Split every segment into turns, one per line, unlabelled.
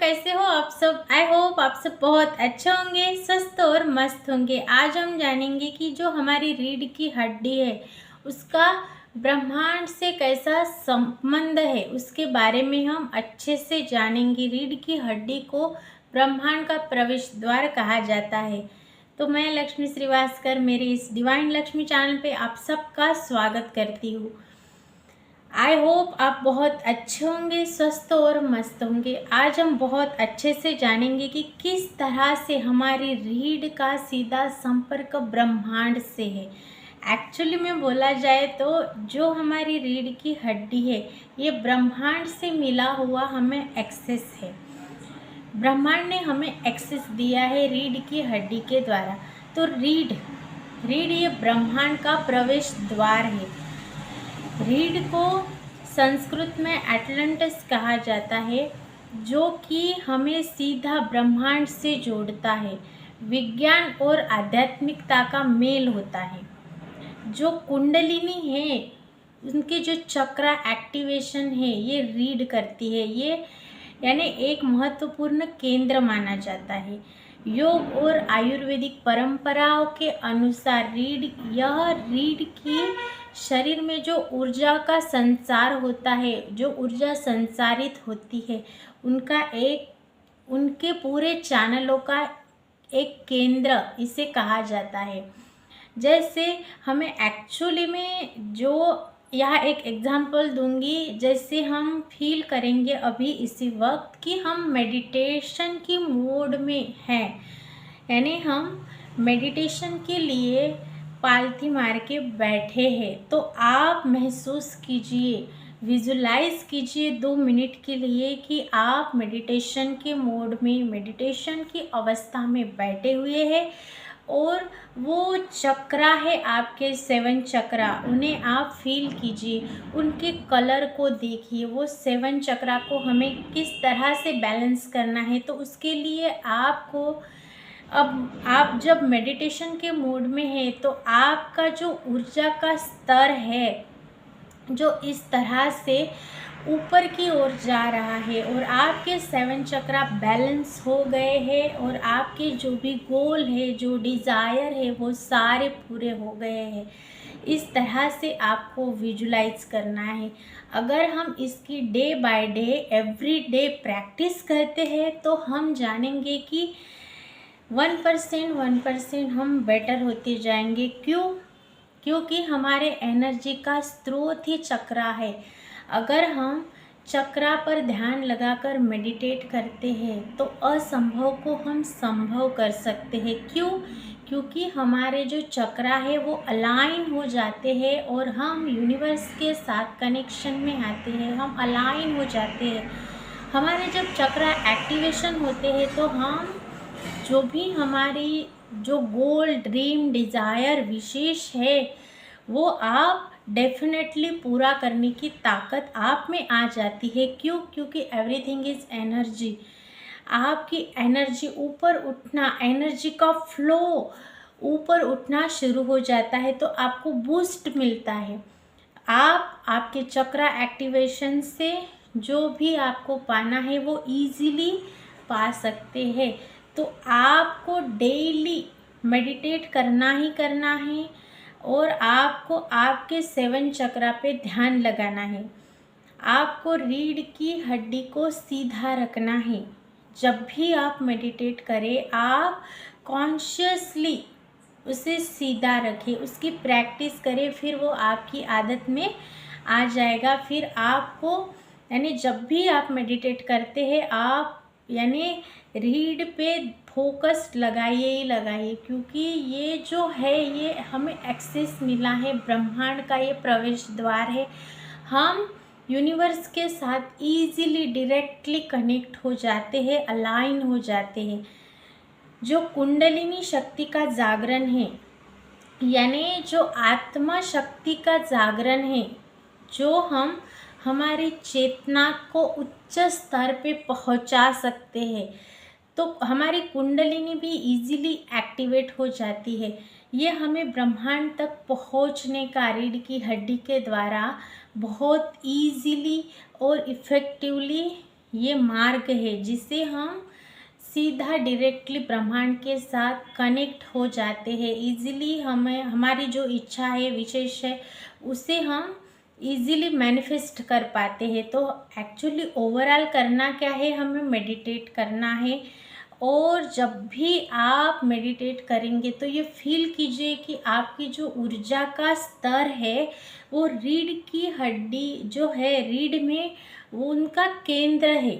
कैसे हो आप सब। आई होप आप सब बहुत अच्छे होंगे, स्वस्थ और मस्त होंगे। आज हम जानेंगे कि जो हमारी रीढ़ की हड्डी है उसका ब्रह्मांड से कैसा संबंध है, उसके बारे में हम अच्छे से जानेंगे। रीढ़ की हड्डी को ब्रह्मांड का प्रवेश द्वार कहा जाता है। तो मैं लक्ष्मी श्रीवास्तव मेरे इस डिवाइन लक्ष्मी चैनल पे आप सबका स्वागत करती हूँ। आई होप आप बहुत अच्छे होंगे, स्वस्थ और मस्त होंगे। आज हम बहुत अच्छे से जानेंगे कि किस तरह से हमारी रीढ़ का सीधा संपर्क ब्रह्मांड से है। एक्चुअली में बोला जाए तो जो हमारी रीढ़ की हड्डी है ये ब्रह्मांड से मिला हुआ हमें एक्सेस है। ब्रह्मांड ने हमें एक्सेस दिया है रीढ़ की हड्डी के द्वारा। तो रीढ़ ये ब्रह्मांड का प्रवेश द्वार है। रीढ़ को संस्कृत में एटलंटिस कहा जाता है, जो कि हमें सीधा ब्रह्मांड से जोड़ता है। विज्ञान और आध्यात्मिकता का मेल होता है। जो कुंडलिनी है उनके जो चक्रा एक्टिवेशन है ये रीढ़ करती है। ये यानी एक महत्वपूर्ण केंद्र माना जाता है। योग और आयुर्वेदिक परंपराओं के अनुसार रीढ़ की शरीर में जो ऊर्जा का संचार होता है, जो ऊर्जा संचारित होती है, उनके पूरे चैनलों का एक केंद्र इसे कहा जाता है। जैसे हमें एक्चुअली में जो यहाँ एक एग्जांपल दूंगी, जैसे हम फील करेंगे अभी इसी वक्त कि हम मेडिटेशन की मोड में हैं, यानी हम मेडिटेशन के लिए पालथी मार के बैठे हैं। तो आप महसूस कीजिए, विजुलाइज कीजिए 2 मिनट के लिए कि आप मेडिटेशन के मोड में, मेडिटेशन की अवस्था में बैठे हुए हैं और वो चक्रा है आपके 7 चक्रा, उन्हें आप फील कीजिए, उनके कलर को देखिए। वो 7 चक्रा को हमें किस तरह से बैलेंस करना है, तो उसके लिए आपको अब आप जब मेडिटेशन के मूड में है तो आपका जो ऊर्जा का स्तर है जो इस तरह से ऊपर की ओर जा रहा है और आपके 7 चक्रा बैलेंस हो गए हैं और आपके जो भी गोल है, जो डिज़ायर है, वो सारे पूरे हो गए हैं। इस तरह से आपको विजुलाइज करना है। अगर हम इसकी day by day, every day practice करते हैं तो हम जानेंगे कि 1% हम बेटर होते जाएंगे। क्योंकि हमारे एनर्जी का स्रोत ही चक्रा है। अगर हम चक्रा पर ध्यान लगाकर मेडिटेट करते हैं तो असंभव को हम संभव कर सकते हैं। क्योंकि हमारे जो चक्रा है वो अलाइन हो जाते हैं और हम यूनिवर्स के साथ कनेक्शन में आते हैं, हम अलाइन हो जाते हैं। हमारे जब चक्रा एक्टिवेशन होते हैं तो हम जो भी हमारी जो गोल, ड्रीम, डिज़ायर, विशेष है वो आप डेफिनेटली पूरा करने की ताकत आप में आ जाती है। क्योंकि एवरीथिंग इज़ एनर्जी। आपकी एनर्जी ऊपर उठना, एनर्जी का फ्लो ऊपर उठना शुरू हो जाता है तो आपको बूस्ट मिलता है। आप आपके चक्रा एक्टिवेशन से जो भी आपको पाना है वो इजीली पा सकते हैं। तो आपको डेली मेडिटेट करना ही करना है और आपको आपके 7 चक्रा पे ध्यान लगाना है। आपको रीढ़ की हड्डी को सीधा रखना है। जब भी आप मेडिटेट करें आप कॉन्शियसली उसे सीधा रखें, उसकी प्रैक्टिस करें, फिर वो आपकी आदत में आ जाएगा। फिर आपको यानी जब भी आप मेडिटेट करते हैं आप यानी रीढ़ पे फोकस लगाइए ही लगाइए, क्योंकि ये जो है ये हमें एक्सेस मिला है, ब्रह्मांड का ये प्रवेश द्वार है। हम यूनिवर्स के साथ इजीली डायरेक्टली कनेक्ट हो जाते हैं, अलाइन हो जाते हैं। जो कुंडलिनी शक्ति का जागरण है, यानी जो आत्मा शक्ति का जागरण है, जो हम हमारी चेतना को उच्च स्तर पे पहुंचा सकते हैं, तो हमारी कुंडलिनी भी इजीली एक्टिवेट हो जाती है। ये हमें ब्रह्मांड तक पहुंचने का रीढ़ की हड्डी के द्वारा बहुत इजीली और इफ़ेक्टिवली ये मार्ग है जिसे हम सीधा डायरेक्टली ब्रह्मांड के साथ कनेक्ट हो जाते हैं। इजीली हमें हमारी जो इच्छा है, विशेष है, उसे हम इजीली मैनिफेस्ट कर पाते हैं। तो एक्चुअली ओवरऑल करना क्या है, हमें मेडिटेट करना है। और जब भी आप मेडिटेट करेंगे तो ये फील कीजिए कि आपकी जो ऊर्जा का स्तर है वो रीढ़ की हड्डी जो है, रीढ़ में वो उनका केंद्र है,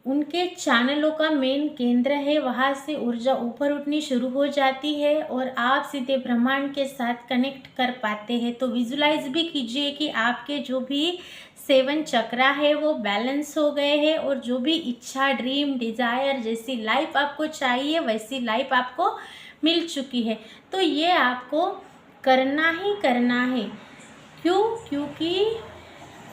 उनके चैनलों का मेन केंद्र है। वहाँ से ऊर्जा ऊपर उठनी शुरू हो जाती है और आप सीधे ब्रह्मांड के साथ कनेक्ट कर पाते हैं। तो विजुलाइज भी कीजिए कि आपके जो भी 7 चक्रा है वो बैलेंस हो गए हैं और जो भी इच्छा, ड्रीम, डिज़ायर, जैसी लाइफ आपको चाहिए वैसी लाइफ आपको मिल चुकी है। तो ये आपको करना ही करना है। क्यों? क्योंकि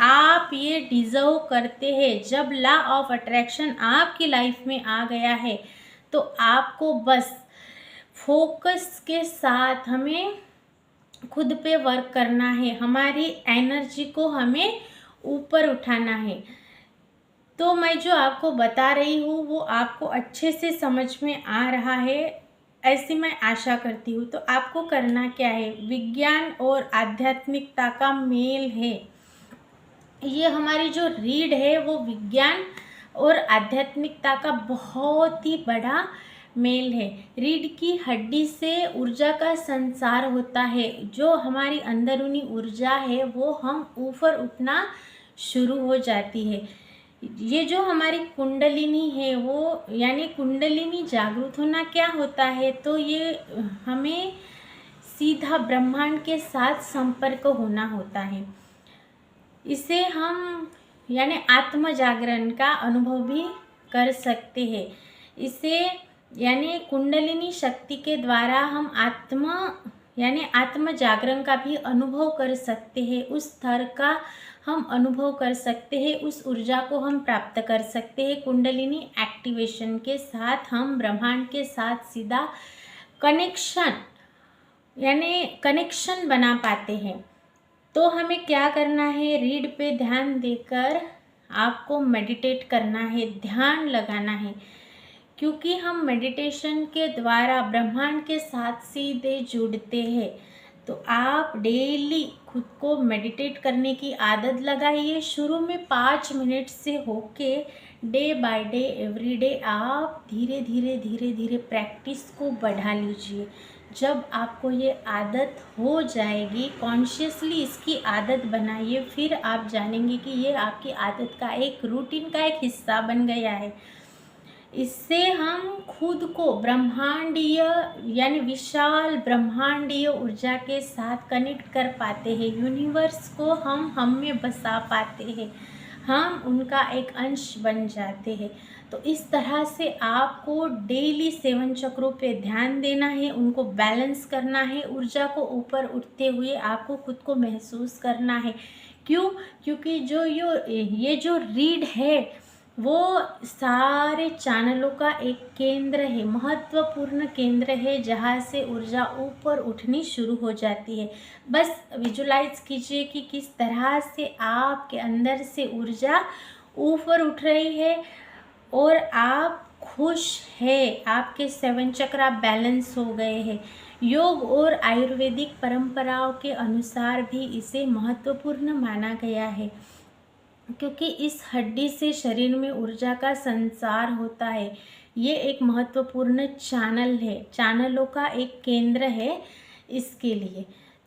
आप ये डिज़र्व करते हैं। जब लॉ ऑफ अट्रैक्शन आपकी लाइफ में आ गया है तो आपको बस फोकस के साथ हमें खुद पे वर्क करना है, हमारी एनर्जी को हमें ऊपर उठाना है। तो मैं जो आपको बता रही हूँ वो आपको अच्छे से समझ में आ रहा है, ऐसी मैं आशा करती हूँ। तो आपको करना क्या है, विज्ञान और आध्यात्मिकता का मेल है। ये हमारी जो रीढ़ है वो विज्ञान और आध्यात्मिकता का बहुत ही बड़ा मेल है। रीढ़ की हड्डी से ऊर्जा का संचार होता है। जो हमारी अंदरूनी ऊर्जा है वो हम ऊपर उठना शुरू हो जाती है। ये जो हमारी कुंडलिनी है वो, यानी कुंडलिनी जागृत होना क्या होता है, तो ये हमें सीधा ब्रह्मांड के साथ संपर्क होना होता है। इसे हम यानी आत्म जागरण का अनुभव भी कर सकते हैं। इसे यानी कुंडलिनी शक्ति के द्वारा हम आत्म जागरण का भी अनुभव कर सकते हैं। उस स्तर का हम अनुभव कर सकते हैं, उस ऊर्जा को हम प्राप्त कर सकते हैं। कुंडलिनी एक्टिवेशन के साथ हम ब्रह्मांड के साथ सीधा कनेक्शन बना पाते हैं। तो हमें क्या करना है, रीढ़ पे ध्यान देकर आपको मेडिटेट करना है, ध्यान लगाना है। क्योंकि हम मेडिटेशन के द्वारा ब्रह्मांड के साथ सीधे जुड़ते हैं। तो आप डेली खुद को मेडिटेट करने की आदत लगाइए। शुरू में 5 मिनट से होके day by day, every day आप धीरे धीरे प्रैक्टिस को बढ़ा लीजिए। जब आपको ये आदत हो जाएगी, कॉन्शियसली इसकी आदत बनाइए, फिर आप जानेंगे कि ये आपकी आदत का एक रूटीन का एक हिस्सा बन गया है। इससे हम खुद को ब्रह्मांडीय यानी विशाल ब्रह्मांडीय ऊर्जा के साथ कनेक्ट कर पाते हैं। यूनिवर्स को हम में बसा पाते हैं, हम उनका एक अंश बन जाते हैं। तो इस तरह से आपको डेली 7 चक्रों पे ध्यान देना है, उनको बैलेंस करना है। ऊर्जा को ऊपर उठते हुए आपको खुद को महसूस करना है। क्यों? क्योंकि ये जो रीढ़ है वो सारे चैनलों का एक केंद्र है, महत्वपूर्ण केंद्र है, जहाँ से ऊर्जा ऊपर उठनी शुरू हो जाती है। बस विजुलाइज कीजिए कि किस तरह से आपके अंदर से ऊर्जा ऊपर उठ रही है और आप खुश है, आपके 7 चक्रा बैलेंस हो गए हैं। योग और आयुर्वेदिक परंपराओं के अनुसार भी इसे महत्वपूर्ण माना गया है, क्योंकि इस हड्डी से शरीर में ऊर्जा का संचार होता है। ये एक महत्वपूर्ण चैनल है, चैनलों का एक केंद्र है इसके लिए।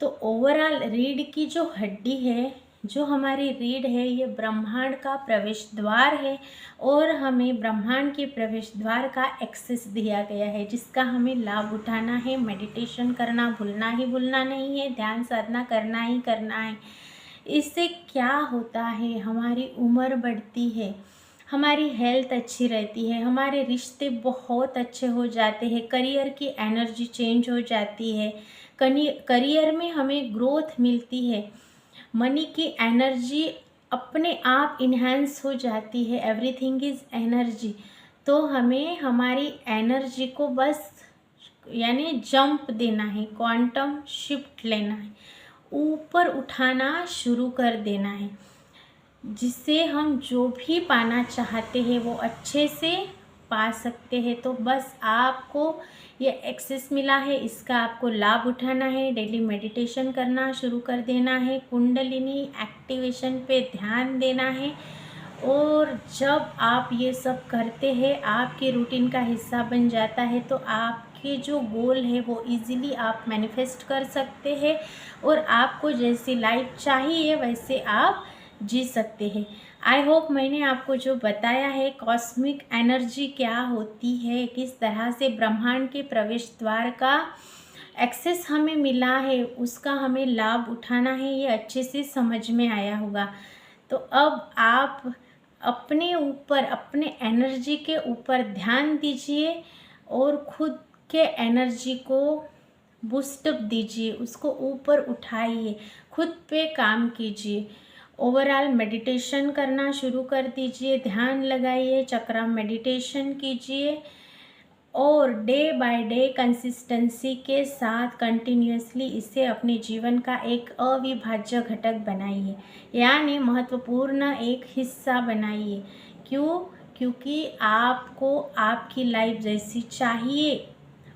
तो ओवरऑल रीढ़ की जो हड्डी है, जो हमारी रीढ़ है, ये ब्रह्मांड का प्रवेश द्वार है और हमें ब्रह्मांड के प्रवेश द्वार का एक्सेस दिया गया है, जिसका हमें लाभ उठाना है। मेडिटेशन करना भूलना नहीं है, ध्यान साधना करना ही करना है। इससे क्या होता है, हमारी उम्र बढ़ती है, हमारी हेल्थ अच्छी रहती है, हमारे रिश्ते बहुत अच्छे हो जाते हैं, करियर की एनर्जी चेंज हो जाती है, करियर में हमें ग्रोथ मिलती है, मनी की एनर्जी अपने आप इन्हेंस हो जाती है। Everything is energy. तो हमें हमारी एनर्जी को बस यानी जंप देना है, क्वांटम शिफ्ट लेना है, ऊपर उठाना शुरू कर देना है। जिससे हम जो भी पाना चाहते हैं वो अच्छे से पा सकते हैं। तो बस आपको ये एक्सेस मिला है, इसका आपको लाभ उठाना है, डेली मेडिटेशन करना शुरू कर देना है, कुंडलिनी एक्टिवेशन पे ध्यान देना है। और जब आप ये सब करते हैं, आपके रूटीन का हिस्सा बन जाता है, तो आपके जो गोल है वो इजीली आप मैनिफेस्ट कर सकते हैं और आपको जैसी लाइफ चाहिए वैसे आप जी सकते हैं। आई होप मैंने आपको जो बताया है कॉस्मिक एनर्जी क्या होती है, किस तरह से ब्रह्मांड के प्रवेश द्वार का एक्सेस हमें मिला है, उसका हमें लाभ उठाना है, ये अच्छे से समझ में आया होगा। तो अब आप अपने ऊपर, अपने एनर्जी के ऊपर ध्यान दीजिए और खुद के एनर्जी को बूस्टअप दीजिए, उसको ऊपर उठाइए, खुद पे काम कीजिए। ओवरऑल मेडिटेशन करना शुरू कर दीजिए, ध्यान लगाइए, चक्रा मेडिटेशन कीजिए और डे बाय डे कंसिस्टेंसी के साथ कंटिन्यूसली इसे अपने जीवन का एक अविभाज्य घटक बनाइए, यानी महत्वपूर्ण एक हिस्सा बनाइए। क्यों? क्योंकि आपको आपकी लाइफ जैसी चाहिए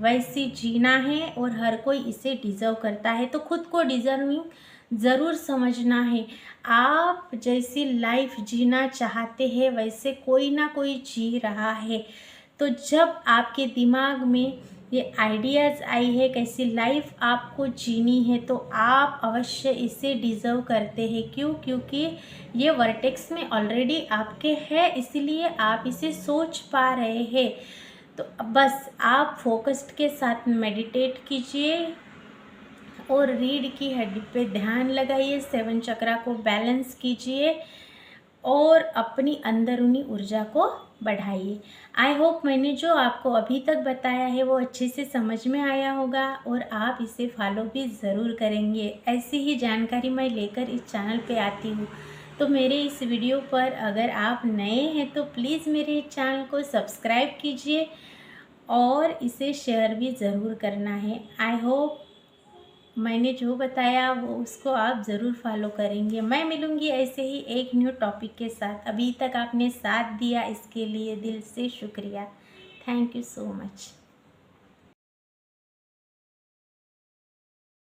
वैसी जीना है और हर कोई इसे डिज़र्व करता है। तो खुद को डिज़र्विंग ज़रूर समझना है। आप जैसी लाइफ जीना चाहते हैं वैसे कोई ना कोई जी रहा है। तो जब आपके दिमाग में ये आइडियाज़ आई है कैसी लाइफ आपको जीनी है, तो आप अवश्य इसे डिज़र्व करते हैं। क्यों? क्योंकि ये वर्टेक्स में ऑलरेडी आपके है, इसलिए आप इसे सोच पा रहे हैं। तो बस आप फोकस्ड के साथ मेडिटेट कीजिए और रीढ़ की हड्डी पे ध्यान लगाइए, 7 चक्रा को बैलेंस कीजिए और अपनी अंदरूनी ऊर्जा को बढ़ाइए। आई होप मैंने जो आपको अभी तक बताया है वो अच्छे से समझ में आया होगा और आप इसे फॉलो भी ज़रूर करेंगे। ऐसी ही जानकारी मैं लेकर इस चैनल पे आती हूँ। तो मेरे इस वीडियो पर अगर आप नए हैं तो प्लीज़ मेरे इस चैनल को सब्सक्राइब कीजिए और इसे शेयर भी ज़रूर करना है। आई होप मैंने जो बताया वो उसको आप ज़रूर फॉलो करेंगे। मैं मिलूँगी ऐसे ही एक न्यू टॉपिक के साथ। अभी तक आपने साथ दिया इसके लिए दिल से शुक्रिया। Thank you so much.